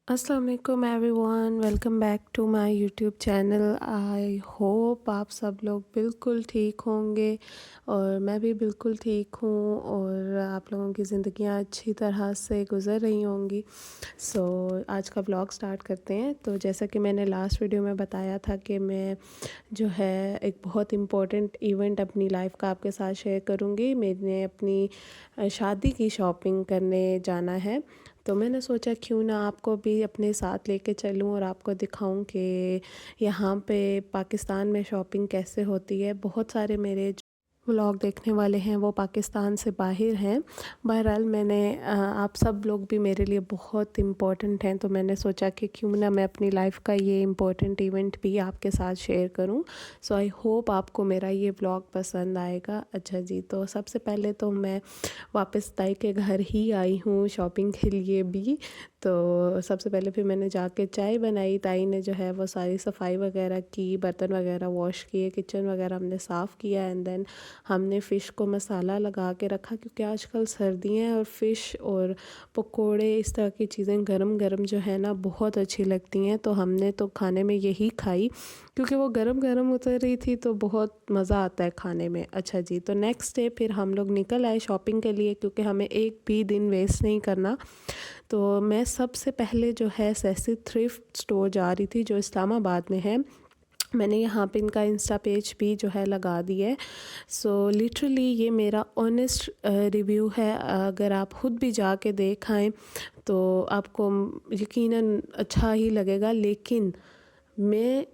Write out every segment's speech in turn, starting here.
अस्सलाम वालेकुम everyone, welcome back to my YouTube channel. I hope आप सब लोग बिल्कुल ठीक होंगे और मैं भी बिल्कुल ठीक हूँ और आप लोगों की ज़िंदगियाँ अच्छी तरह से गुज़र रही होंगी। आज का व्लॉग स्टार्ट करते हैं। तो जैसा कि मैंने लास्ट वीडियो में बताया था कि मैं जो है एक बहुत इम्पोर्टेंट इवेंट अपनी लाइफ का आपके साथ शेयर करूँगी। मैंने अपनी शादी की शॉपिंग करने जाना है, तो मैंने सोचा क्यों ना आपको भी अपने साथ लेके चलूं और आपको दिखाऊं कि यहाँ पे पाकिस्तान में शॉपिंग कैसे होती है। बहुत सारे मेरे व्लॉग देखने वाले हैं वो पाकिस्तान से बाहर हैं। बहरहाल आप सब लोग भी मेरे लिए बहुत इम्पोर्टेंट हैं, तो मैंने सोचा कि क्यों ना मैं अपनी लाइफ का ये इम्पोर्टेंट इवेंट भी आपके साथ शेयर करूं। आई होप आपको मेरा ये व्लॉग पसंद आएगा। अच्छा जी, तो सबसे पहले तो मैं वापस ताई के घर ही आई हूँ शॉपिंग के लिए भी। तो सबसे पहले फिर मैंने जाके चाय बनाई। ताई ने जो है वो सारी सफाई वगैरह की, बर्तन वगैरह वॉश किए, किचन वगैरह हमने साफ़ किया एंड देन हमने फ़िश को मसाला लगा के रखा, क्योंकि आजकल सर्दियाँ हैं और फ़िश और पकोड़े इस तरह की चीज़ें गरम गरम जो है ना बहुत अच्छी लगती हैं। तो हमने तो खाने में यही खाई, क्योंकि वो गरम गरम उतर रही थी तो बहुत मज़ा आता है खाने में। अच्छा जी, तो नेक्स्ट डे फिर हम लोग निकल आए शॉपिंग के लिए, क्योंकि हमें एक भी दिन वेस्ट नहीं करना। तो मैं सबसे पहले जो है सैसी थ्रिफ्ट स्टोर जा रही थी, जो इस्लामाबाद में है। मैंने यहाँ पे इनका इंस्टा पेज भी जो है लगा दी है। लिटरली ये मेरा ऑनेस्ट रिव्यू है। अगर आप खुद भी जाके देख आएँ तो आपको यकीनन अच्छा ही लगेगा, लेकिन मैं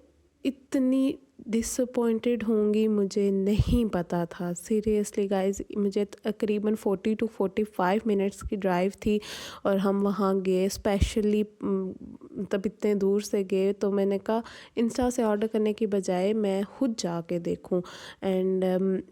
इतनी डिसअपॉइंटेड होंगी मुझे नहीं पता था। सीरियसली गाइस, मुझे तकरीबन 40 टू 45 मिनट्स की ड्राइव थी और हम वहाँ गए स्पेशली, तब इतने दूर से गए। तो मैंने कहा इंस्टा से ऑर्डर करने की बजाय मैं खुद जाके देखूं। एंड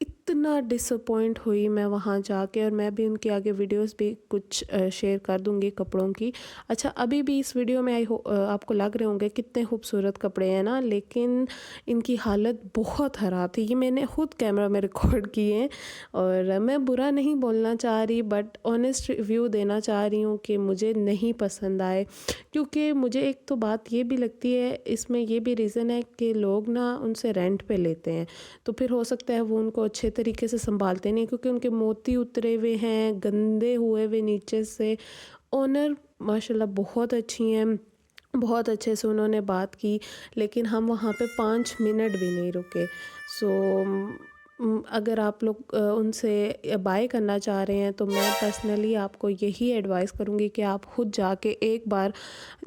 इतना डिसअपॉइंट हुई मैं वहाँ जाके, और मैं भी उनके आगे वीडियोस भी कुछ शेयर कर दूँगी कपड़ों की। अच्छा, अभी भी इस वीडियो में आपको लग रहे होंगे कितने खूबसूरत कपड़े हैं ना, लेकिन इनकी हालत बहुत ख़राब थी। ये मैंने खुद कैमरा में रिकॉर्ड किए हैं और मैं बुरा नहीं बोलना चाह रही, बट ऑनेस्ट रिव्यू देना चाह रही हूँ कि मुझे नहीं पसंद आए। क्योंकि मुझे एक तो बात ये भी लगती है, इसमें ये भी रीज़न है कि लोग ना उनसे रेंट पे लेते हैं, तो फिर हो सकता है वो उनको अच्छे तरीके से संभालते नहीं, क्योंकि उनके मोती उतरे हुए हैं, गंदे हुए हुए नीचे से। ओनर माशाल्लाह बहुत अच्छी हैं, बहुत अच्छे से उन्होंने बात की, लेकिन हम वहाँ पे 5 मिनट भी नहीं रुके। अगर आप लोग उनसे बाय करना चाह रहे हैं तो मैं पर्सनली आपको यही एडवाइस करूँगी कि आप खुद जाके एक बार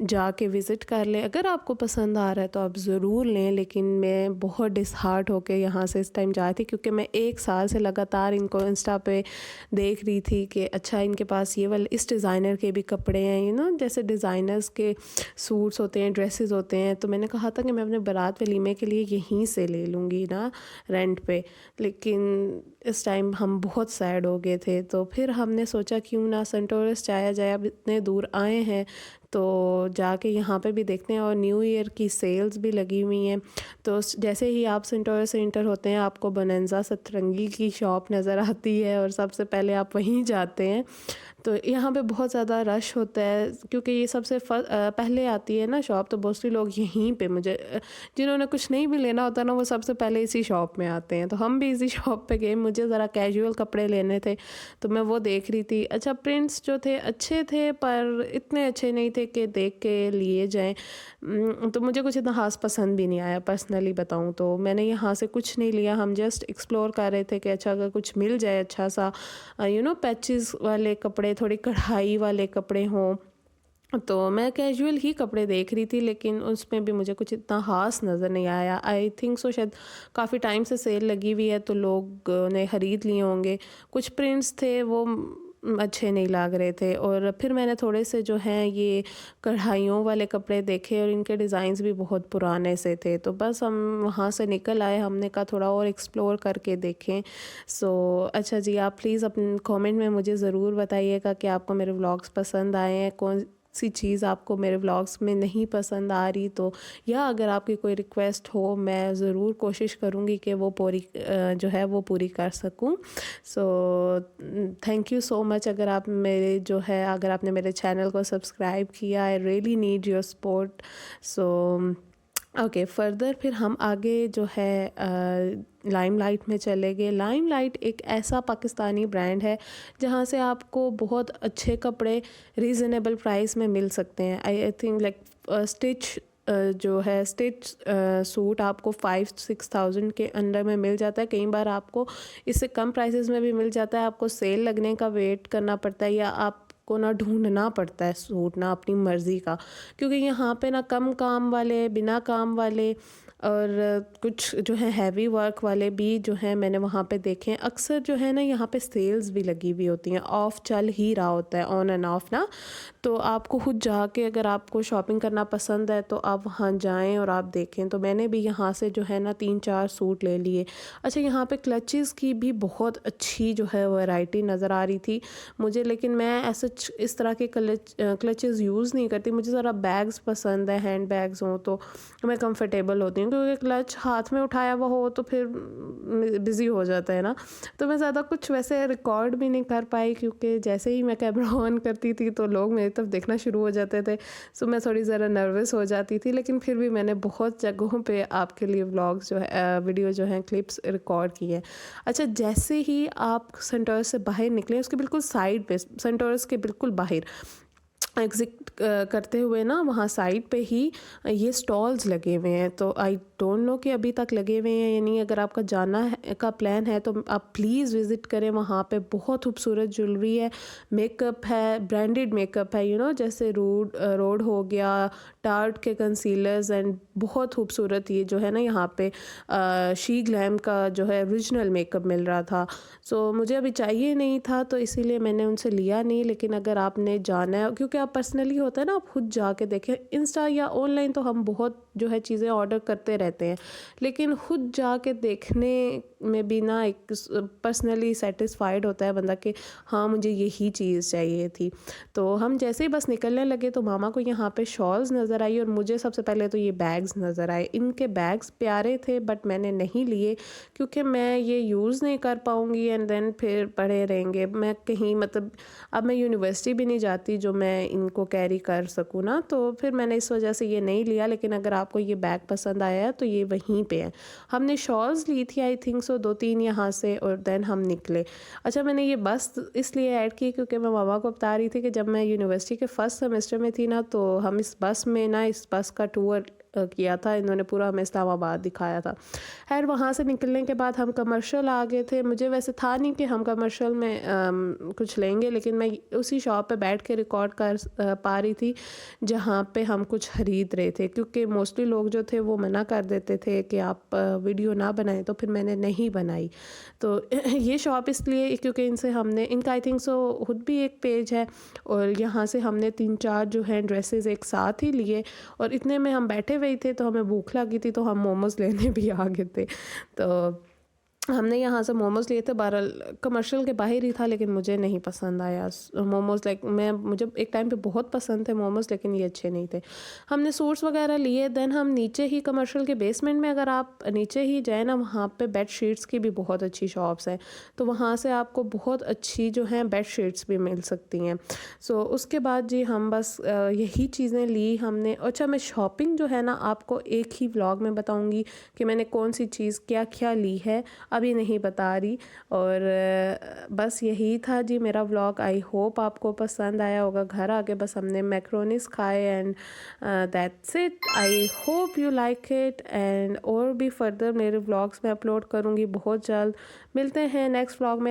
जाके विज़िट कर लें। अगर आपको पसंद आ रहा है तो आप ज़रूर लें, लेकिन मैं बहुत डिसहार्ट होके यहाँ से इस टाइम जा रही थी, क्योंकि मैं 1 साल से लगातार इनको इंस्टा पे देख रही थी कि अच्छा इनके पास ये वाले इस डिज़ाइनर के भी कपड़े हैं, जैसे डिज़ाइनर्स के सूट्स होते हैं, ड्रेसेस होते हैं। तो मैंने कहा था कि मैं अपने बारात वलीमे के लिए यहीं से ले लूँगी ना रेंट पे, लेकिन इस टाइम हम बहुत सैड हो गए थे। तो फिर हमने सोचा क्यों ना सन टूरिस्ट जाया जाए, अब इतने दूर आए हैं तो जाके यहाँ पे भी देखते हैं। और न्यू ईयर की सेल्स भी लगी हुई हैं, तो जैसे ही आप सेंटोर से इंटर होते हैं आपको बनंजा सतरंगी की शॉप नज़र आती है और सबसे पहले आप वहीं जाते हैं। तो यहाँ पे बहुत ज़्यादा रश होता है, क्योंकि ये सबसे पहले आती है ना शॉप, तो मोस्टली लोग यहीं पे जिन्होंने कुछ नहीं भी लेना होता ना वो सबसे पहले इसी शॉप में आते हैं। तो हम भी इसी शॉप पे गए, मुझे ज़रा कैजुअल कपड़े लेने थे तो मैं वो देख रही थी। अच्छा, प्रिंट्स जो थे अच्छे थे पर इतने अच्छे नहीं थे कि देख के लिए जाएँ। तो मुझे कुछ इतना ख़ास पसंद भी नहीं आया, पर्सनली बताऊँ तो मैंने यहाँ से कुछ नहीं लिया। हम जस्ट एक्सप्लोर कर रहे थे कि अच्छा अगर कुछ मिल जाए अच्छा सा, पैचेस वाले कपड़े, थोड़ी कढ़ाई वाले कपड़े हों। तो मैं कैजुअल ही कपड़े देख रही थी, लेकिन उसमें भी मुझे कुछ इतना ख़ास नज़र नहीं आया। आई थिंक सो शायद काफ़ी टाइम से सेल लगी हुई है तो लोग ने ख़रीद लिए होंगे। कुछ प्रिंट्स थे वो अच्छे नहीं लग रहे थे, और फिर मैंने थोड़े से जो हैं ये कढ़ाइयों वाले कपड़े देखे और इनके डिज़ाइंस भी बहुत पुराने से थे। तो बस हम वहाँ से निकल आए, हमने कहा थोड़ा और एक्सप्लोर करके देखें। अच्छा जी, आप प्लीज़ अपने कमेंट में मुझे ज़रूर बताइएगा कि आपको मेरे व्लॉग्स पसंद आए हैं, सी चीज़ आपको मेरे व्लॉग्स में नहीं पसंद आ रही तो, या अगर आपकी कोई रिक्वेस्ट हो, मैं ज़रूर कोशिश करूँगी कि वो पूरी जो है वो पूरी कर सकूँ। So thank you so much. अगर आपने मेरे चैनल को सब्सक्राइब किया, I really need your support. So okay, further फिर हम आगे जो है लाइमलाइट में चले गए। लाइमलाइट एक ऐसा पाकिस्तानी ब्रांड है जहाँ से आपको बहुत अच्छे कपड़े रीज़नेबल प्राइस में मिल सकते हैं। I think like stitch suit आपको 5-6 थाउजेंड के अंडर में मिल जाता है। कई बार आपको इससे कम प्राइसेस में भी मिल जाता है। आपको सेल लगने का वेट करना पड़ता है, या आपको ना ढूंढना पड़ता है सूट ना अपनी मर्ज़ी का, क्योंकि यहाँ पे ना कम काम वाले, बिना काम वाले और कुछ जो है हैवी वर्क वाले भी जो है मैंने वहाँ पे देखे हैं। अक्सर जो है ना यहाँ पे सेल्स भी लगी हुई होती हैं, ऑफ चल ही रहा होता है, ऑन एंड ऑफ ना। तो आपको खुद जाके अगर आपको शॉपिंग करना पसंद है तो आप वहाँ जाएं और आप देखें। तो मैंने भी यहाँ से जो है ना 3-4 सूट ले लिए। अच्छा, यहाँ पे क्लचेस की भी बहुत अच्छी जो है वैरायटी नज़र आ रही थी मुझे, लेकिन मैं ऐसा इस तरह के क्लचेस यूज़ नहीं करती। मुझे ज़रा बैग्स पसंद है, हैंड बैग्स हों तो मैं कंफर्टेबल होती हूँ, क्योंकि क्लच हाथ में उठाया हुआ हो तो फिर बिज़ी हो जाता है ना। तो मैं ज़्यादा कुछ वैसे रिकॉर्ड भी नहीं कर पाई, क्योंकि जैसे ही मैं कैमरा ऑन करती थी तो लोग मेरी तरफ देखना शुरू हो जाते थे। सो मैं थोड़ी ज़रा नर्वस हो जाती थी, लेकिन फिर भी मैंने बहुत जगहों पे आपके लिए व्लॉग्स जो है वीडियो जो हैं क्लिप्स रिकॉर्ड की हैं। अच्छा, जैसे ही आप सेंटर्स से बाहर निकले, उसके बिल्कुल साइड पे, सेंटर्स के बिल्कुल बाहर एग्ज़िट करते हुए ना, वहाँ साइड पे ही ये स्टॉल्स लगे हुए हैं। तो आई डोंट नो कि अभी तक लगे हुए हैं या नहीं। अगर आपका जाना है का प्लान है तो आप प्लीज़ विज़िट करें। वहाँ पे बहुत खूबसूरत ज्वेलरी है, मेकअप है, ब्रांडेड मेकअप है, जैसे रोड हो गया, टार्ट के कंसीलर्स, एंड बहुत खूबसूरत ये जो है ना यहाँ पे शी ग्लैम का जो है ओरिजिनल मेकअप मिल रहा था। सो मुझे अभी चाहिए नहीं था तो इसीलिए मैंने उनसे लिया नहीं। लेकिन अगर आपने जाना है, क्योंकि आप पर्सनली होता है ना, आप खुद जाके देखें। इंस्टा या ऑनलाइन तो हम बहुत जो है चीज़ें ऑर्डर करते रहते हैं, लेकिन खुद जाके देखने में भी ना एक पर्सनली सेटिस्फाइड होता है बंदा कि हाँ मुझे यही चीज़ चाहिए थी। तो हम जैसे ही बस निकलने लगे तो मामा को यहाँ पे शॉल्स नज़र आई, और मुझे सबसे पहले तो ये बैग्स नज़र आए। इनके बैग्स प्यारे थे बट मैंने नहीं लिए, क्योंकि मैं ये यूज़ नहीं कर पाऊँगी एंड देन फिर पड़े रहेंगे। मैं कहीं मतलब अब मैं यूनिवर्सिटी भी नहीं जाती जो मैं इनको कैरी कर सकूँ ना, तो फिर मैंने इस वजह से ये नहीं लिया। लेकिन अगर आपको ये बैग पसंद आया है तो ये वहीं पे है। हमने शॉल्स ली थी आई थिंक सो 2-3 यहाँ से, और देन हम निकले। अच्छा, मैंने ये बस इसलिए ऐड की क्योंकि मैं मामा को बता रही थी कि जब मैं यूनिवर्सिटी के फर्स्ट सेमेस्टर में थी ना, तो हम इस बस का टूर किया था। इन्होंने पूरा हमें इस्लामाबाद दिखाया था। खैर, वहाँ से निकलने के बाद हम कमर्शियल आ गए थे। मुझे वैसे था नहीं कि हम कमर्शियल में कुछ लेंगे, लेकिन मैं उसी शॉप पे बैठ के रिकॉर्ड कर पा रही थी जहाँ पे हम कुछ खरीद रहे थे, क्योंकि मोस्टली लोग जो थे वो मना कर देते थे कि आप वीडियो ना बनाएं, तो फिर मैंने नहीं बनाई। तो ये शॉप इसलिए क्योंकि इनका आई थिंक सो खुद भी एक पेज है, और यहाँ से हमने 3-4 जो है ड्रेसेस एक साथ ही लिए, और इतने में हम बैठे हुए थे तो हमें भूख लगी थी, तो हम मोमोज़ लेने भी आ गए थे। तो हमने यहाँ से मोमोज़ लिए थे। बहरहाल कमर्शियल के बाहर ही था, लेकिन मुझे नहीं पसंद आया मोमोज़। मुझे एक टाइम पे बहुत पसंद थे मोमोज़, लेकिन ये अच्छे नहीं थे। हमने सूट्स वगैरह लिए। देन हम नीचे ही कमर्शियल के बेसमेंट में, अगर आप नीचे ही जाए ना, वहाँ पे बेड शीट्स की भी बहुत अच्छी शॉप्स हैं, तो वहाँ से आपको बहुत अच्छी जो हैं बेड शीट्स भी मिल सकती हैं। सो उसके बाद जी हम बस यही चीज़ें ली हमने। अच्छा, मैं शॉपिंग जो है ना आपको एक ही व्लॉग में बताऊँगी कि मैंने कौन सी चीज़ क्या क्या ली है, अभी नहीं बता रही। और बस यही था जी मेरा व्लॉग। आई होप आपको पसंद आया होगा। घर आके बस हमने मैक्रोनीस खाए, and that's it. I hope you like it, and और भी फर्दर मेरे व्लॉग्स में अपलोड करूँगी बहुत जल्द। मिलते हैं नेक्स्ट व्लॉग में।